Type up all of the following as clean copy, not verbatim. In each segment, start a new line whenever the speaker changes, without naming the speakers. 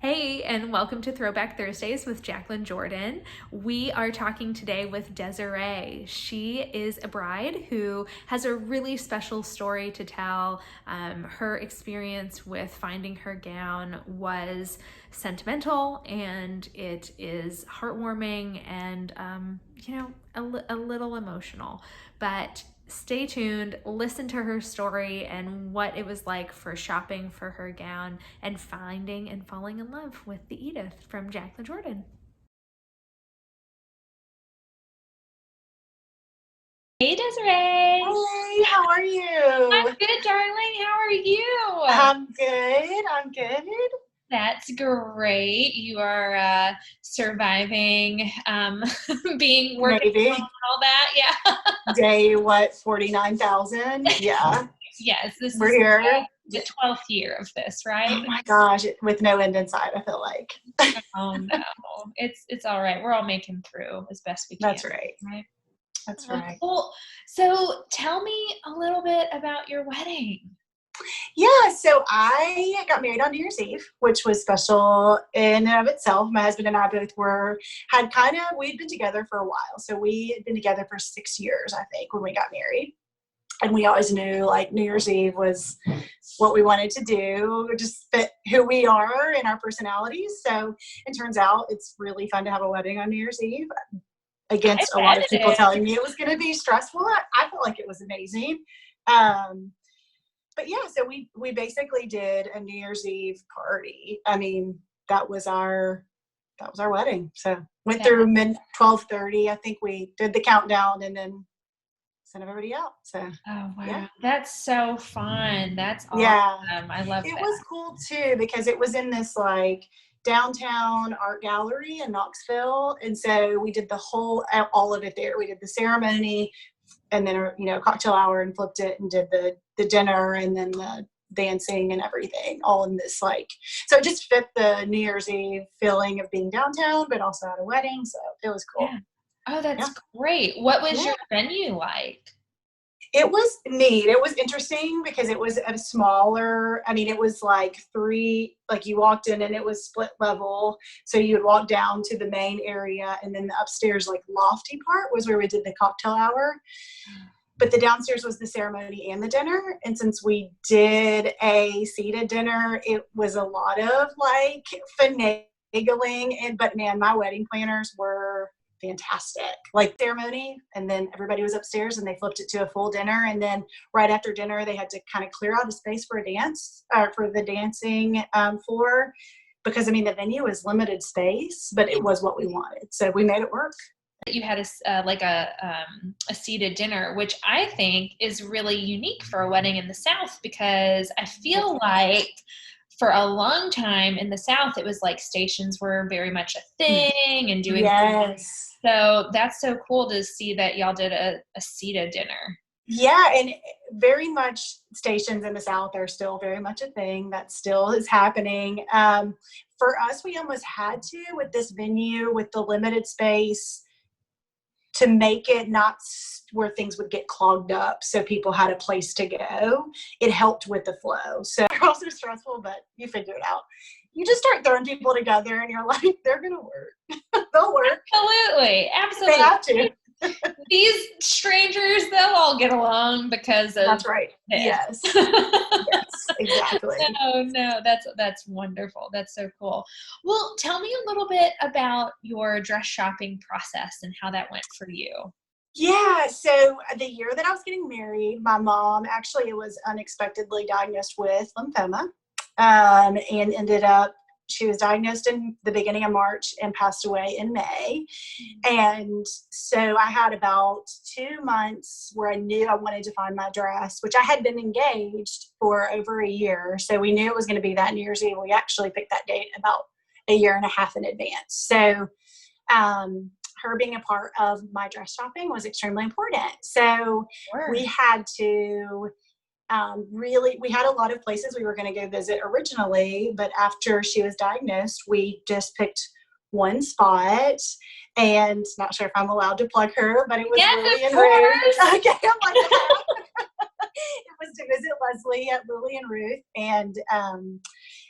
Hey, and welcome to Throwback Thursdays with Jaclyn Jordan. We are talking today with Desiree. She is a bride who has a really special story to tell. Her experience with finding her gown was sentimental, and it is heartwarming and, a little emotional. But stay tuned, listen to her story and what it was like for shopping for her gown and finding and falling in love with the Edith from Jaclyn Jordan. Hey Desiree.
Hey, how are
I'm
you?
good, darling. How are you?
I'm good. I'm good.
That's great. You are surviving, being working from home
Maybe.
and all that. Yeah.
Day, what, 49,000? Yeah,
Yes, this
we're
is
here.
the 12th year of this, right?
Oh my gosh, with no end in sight, I feel like.
Oh no, it's all right. We're all making through as best we can,
That's right.
right?
That's right.
Well, so tell me a little bit about your wedding.
Yeah, so I got married on New Year's Eve, which was special in and of itself. My husband and I both we'd been together for a while. So we had been together for 6 years, I think, when we got married. And we always knew like New Year's Eve was what we wanted to do, just fit who we are and our personalities. So it turns out it's really fun to have a wedding on New Year's Eve
I
against a lot
bet
of people
it is.
telling me it was going to be stressful. I felt like it was amazing. Um, but yeah, so we basically did a New Year's Eve party. I mean, that was our wedding. So went
That,
through mid 12:30. I think we did the countdown and then sent everybody out. So
oh
yeah.
wow, that's so fun. That's
Yeah.
awesome. I love
It
that.
was cool too because it was in this like downtown art gallery in Knoxville. And so we did all of it there. We did the ceremony and then, cocktail hour and flipped it and did the dinner and then the dancing and everything all in this so it just fit the New Year's Eve feeling of being downtown, but also at a wedding. So it was cool.
Yeah. Oh, that's
Yeah.
great. What was
Yeah.
your venue like?
It was neat. It was interesting because it was a smaller, I mean, it was like you walked in and it was split level. So you would walk down to the main area and then the upstairs, like lofty part was where we did the cocktail hour. But the downstairs was the ceremony and the dinner. And since we did a seated dinner, it was a lot of like finagling. But man, my wedding planners were fantastic. Like ceremony, and then everybody was upstairs and they flipped it to a full dinner. And then right after dinner, they had to kind of clear out a space for a dance, for the dancing floor. Because I mean, the venue was limited space, but it was what we wanted. So we made it work.
You had a seated dinner, which I think is really unique for a wedding in the South because I feel like for a long time in the South, it was like stations were very much a thing and doing things.
Yes.
So that's so cool to see that y'all did a seated dinner.
Yeah, and very much stations in the South are still very much a thing. That still is happening. For us, we almost had to with this venue, with the limited space, to make it not where things would get clogged up so people had a place to go. It helped with the flow. So it's also stressful, but you figure it out. You just start throwing people together and you're like, they're going to work. They'll work.
Absolutely.
They have to.
These strangers, they'll all get along because of
That's right.
this.
Yes. Yes, exactly.
Oh no, that's wonderful. That's so cool. Well, tell me a little bit about your dress shopping process and how that went for you.
Yeah, so the year that I was getting married, my mom actually was unexpectedly diagnosed with lymphoma, and she was diagnosed in the beginning of March and passed away in May. And so I had about 2 months where I knew I wanted to find my dress, which I had been engaged for over a year. So we knew it was going to be that New Year's Eve. We actually picked that date about a year and a half in advance. So her being a part of my dress shopping was extremely important. So
Sure.
we had to we had a lot of places we were going to go visit originally, but after she was diagnosed, we just picked one spot. And not sure if I'm allowed to plug her, but it was
Yes,
really
of
in Rouge.
course.
Okay, I'm like, it was to visit Leslie at Lily and Ruth, and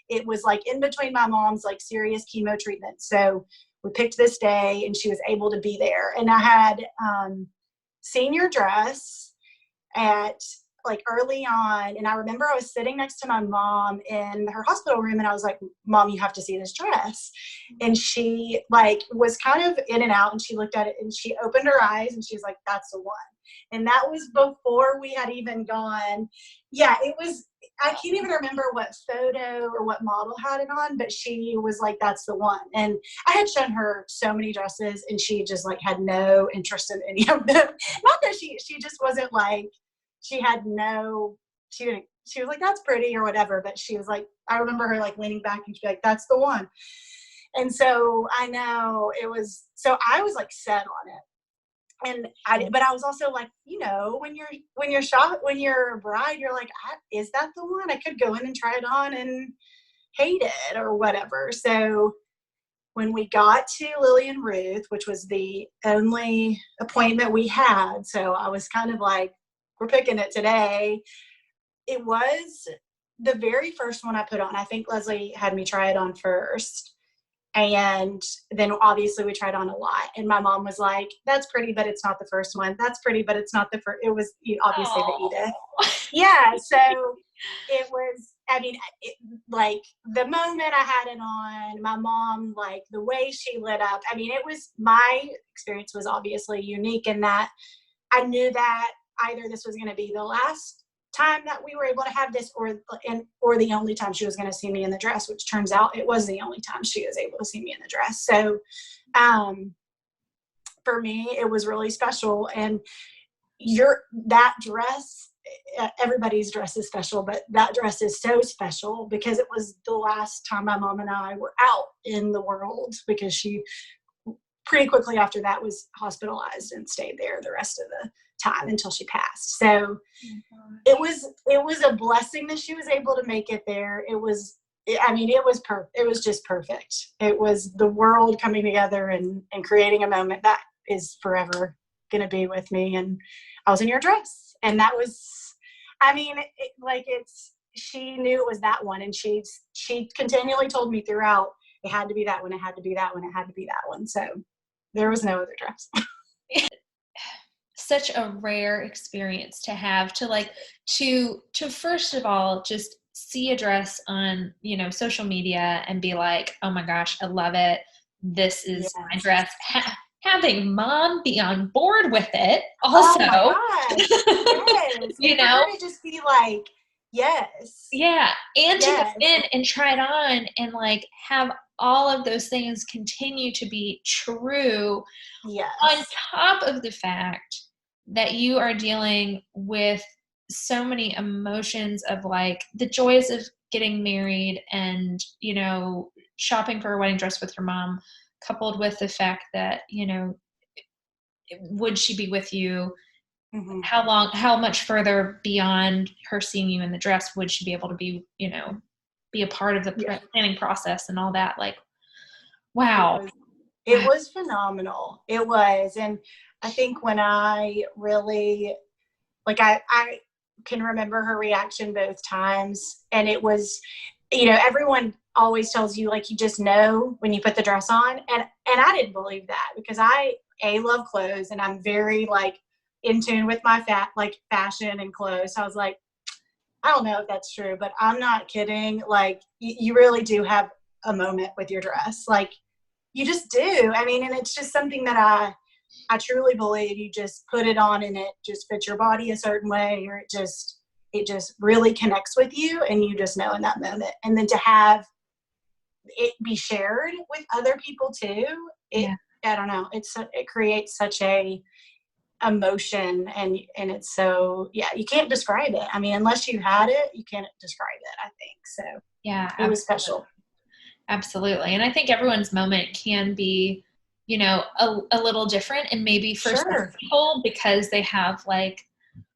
it was like in between my mom's like serious chemo treatment. So we picked this day, and she was able to be there. And I had senior dress at like early on, and I remember I was sitting next to my mom in her hospital room, and I was like, Mom, you have to see this dress. And she like was kind of in and out, and she looked at it, and she opened her eyes, and she was like, that's the one. And that was before we had even gone. Yeah, it was, I can't even remember what photo or what model had it on, but she was like, that's the one. And I had shown her so many dresses, and she just like had no interest in any of them. Not that she just wasn't like, she was like, that's pretty or whatever. But she was like, I remember her like leaning back, and she'd be like, that's the one. And so I know it was, so I was like set on it. But I was also like, you know, when you're a bride, you're like, is that the one? I could go in and try it on and hate it or whatever. So when we got to Lily and Ruth, which was the only appointment we had, so I was kind of like, we're picking it today. It was the very first one I put on. I think Leslie had me try it on first. And then obviously we tried on a lot. And my mom was like, that's pretty, but it's not the first one. That's pretty, but it's not the first. It was obviously the Edith. Yeah. So it was, I mean, like the moment I had it on, my mom, like the way she lit up, I mean, my experience was obviously unique in that I knew that either this was going to be the last time that we were able to have this or the only time she was going to see me in the dress, which turns out it was the only time she was able to see me in the dress. So for me, it was really special. And that dress, everybody's dress is special, but that dress is so special because it was the last time my mom and I were out in the world, because she pretty quickly after that was hospitalized and stayed there the rest of the time until she passed. So it was a blessing that she was able to make it there. It was just perfect. It was the world coming together and creating a moment that is forever going to be with me. And I was in your dress, and that was, I mean, she knew it was that one, and she continually told me throughout, it had to be that one, it had to be that one, it had to be that one. So there was no other dress.
Such a rare experience to have, to first of all just see a dress on, social media and be like, oh my gosh, I love it. This is my dress. Having mom be on board with it also.
Oh my gosh. Yes. To just be like, yes.
Yeah. And to go in and try it on and like have all of those things continue to be true.
Yes.
On top of the fact that you are dealing with so many emotions of like the joys of getting married and, shopping for a wedding dress with your mom, coupled with the fact that, would she be with you? Mm-hmm. How much further beyond her seeing you in the dress would she be able to be, be a part of the planning process and all that? Like, wow.
It was phenomenal. It was. And I think when I really, like, I can remember her reaction both times. And it was, everyone always tells you, like, you just know when you put the dress on. And I didn't believe that, because I love clothes, and I'm very, like, in tune with my fashion and clothes. So I was like, I don't know if that's true, but I'm not kidding. Like, you really do have a moment with your dress. Like, you just do. I mean, and it's just something that I truly believe you just put it on and it just fits your body a certain way, or it just really connects with you, and you just know in that moment. And then to have it be shared with other people too, I don't know, it creates such a emotion, and it's so, you can't describe it. I mean, unless you had it, you can't describe it, I think. So it was special.
Absolutely. And I think everyone's moment can be, a little different, and maybe for some people, because they have like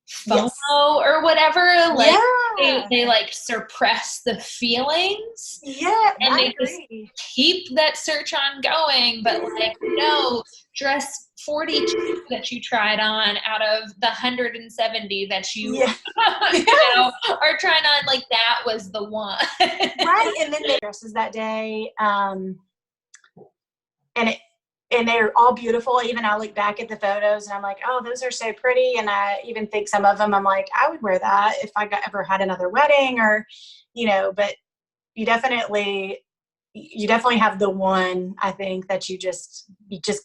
FOMO
Yes.
or whatever. Like
Yeah.
they like suppress the feelings
Yeah,
and
I
they just
agree.
keep that search on going. But like, no, dress 42 that you tried on out of the 170 that you,
Yeah.
are trying on. Like that was the one.
Right. And then they dresses that day. And it, and they're all beautiful. Even I look back at the photos and I'm like, oh, those are so pretty. And I even think some of them, I'm like, I would wear that if I ever had another wedding or, but you definitely have the one, I think, that you just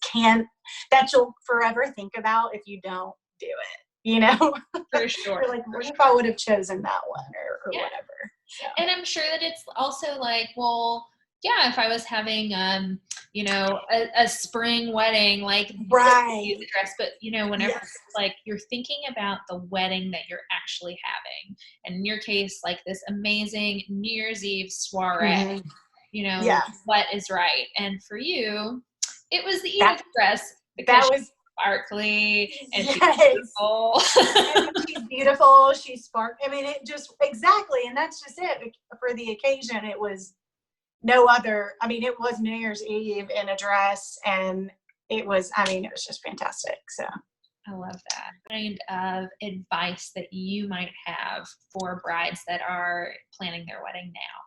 can't, that you'll forever think about if you don't do it,
For sure.
You're like, what if I would have chosen that one or
Yeah.
whatever. So.
And I'm sure that it's also like, well, yeah, if I was having, a spring wedding, like
Right.
the dress, but whenever
Yes.
it's like you're thinking about the wedding that you're actually having, and in your case, like this amazing New Year's Eve soiree,
Yeah.
what is right? And for you, it was the Edith
That
dress because
was
she's sparkly and she's
yes.
beautiful.
She's beautiful. She's spark. I mean, it just exactly, and that's just it for the occasion. It was no other. I mean, it was New Year's Eve in a dress, and it was. I mean, it was just fantastic. So
I love that. What kind of advice that you might have for brides that are planning their wedding now?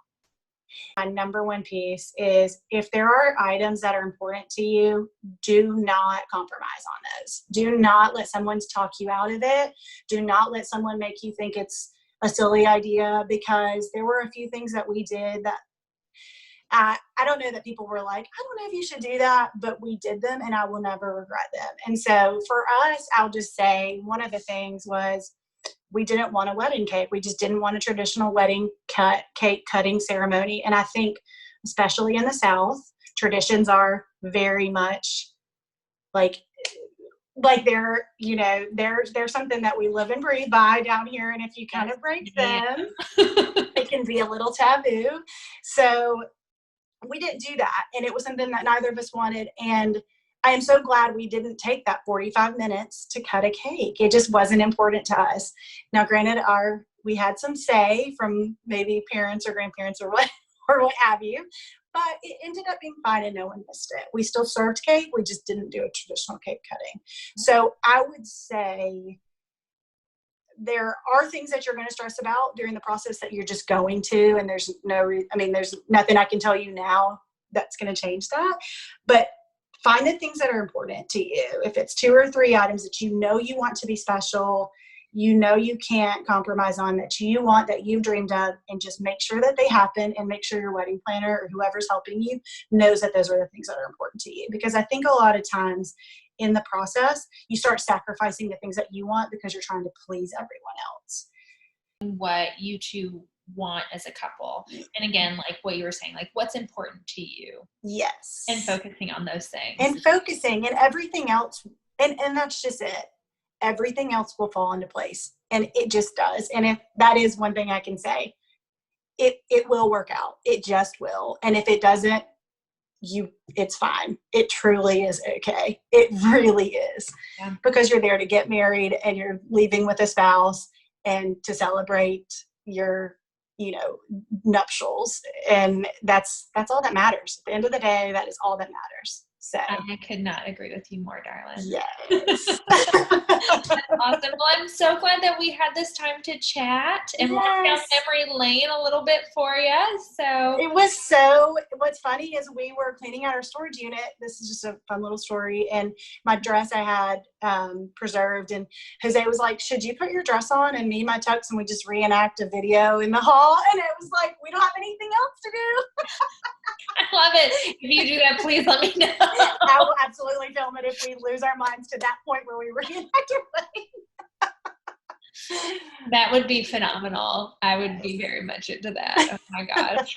my number one piece is if there are items that are important to you, do not compromise on those. Do not let someone talk you out of it. Do not let someone make you think it's a silly idea, because there were a few things that we did that I don't know that people were like, I don't know if you should do that, but we did them and I will never regret them. And so for us, I'll just say one of the things was we didn't want a wedding cake. We just didn't want a traditional wedding cake cutting ceremony. And I think, especially in the South, traditions are very much like they're, they're something that we live and breathe by down here. And if you kind of break them, it can be a little taboo. So we didn't do that. And it was something that neither of us wanted. And I am so glad we didn't take that 45 minutes to cut a cake. It just wasn't important to us. Now, granted, we had some say from maybe parents or grandparents or what have you, but it ended up being fine and no one missed it. We still served cake. We just didn't do a traditional cake cutting. So I would say there are things that you're going to stress about during the process that you're just going to, and there's nothing I can tell you now that's going to change that. But find the things that are important to you. If it's 2 or 3 items that you want to be special, you can't compromise on, that you want, that you've dreamed of, and just make sure that they happen, and make sure your wedding planner or whoever's helping you knows that those are the things that are important to you. Because I think a lot of times in the process, you start sacrificing the things that you want because you're trying to please everyone else.
What you two want as a couple. And again, like what you were saying, like what's important to you.
Yes.
And focusing on those things.
And everything else. And that's just it. Everything else will fall into place. And it just does. And if that is one thing I can say, it will work out. It just will. And if it doesn't, it's fine. It truly is okay. It really is. Yeah. Because you're there to get married and you're leaving with a spouse and to celebrate your, nuptials. And that's all that matters. At the end of the day, that is all that matters. So
I could not agree with you more, darling.
Yes.
That's awesome. Well, I'm so glad that we had this time to chat and walk down memory lane a little bit for you. So
what's funny is we were cleaning out our storage unit. This is just a fun little story. And my dress I had preserved, and Jose was like, should you put your dress on and me my tux, and we just reenact a video in the hall? And it was like, we don't have anything else to do.
I love it. If you do that, please let me know.
I will absolutely film it if we lose our minds to that point where we reenact it.
That would be phenomenal. I would be very much into that. Oh my gosh.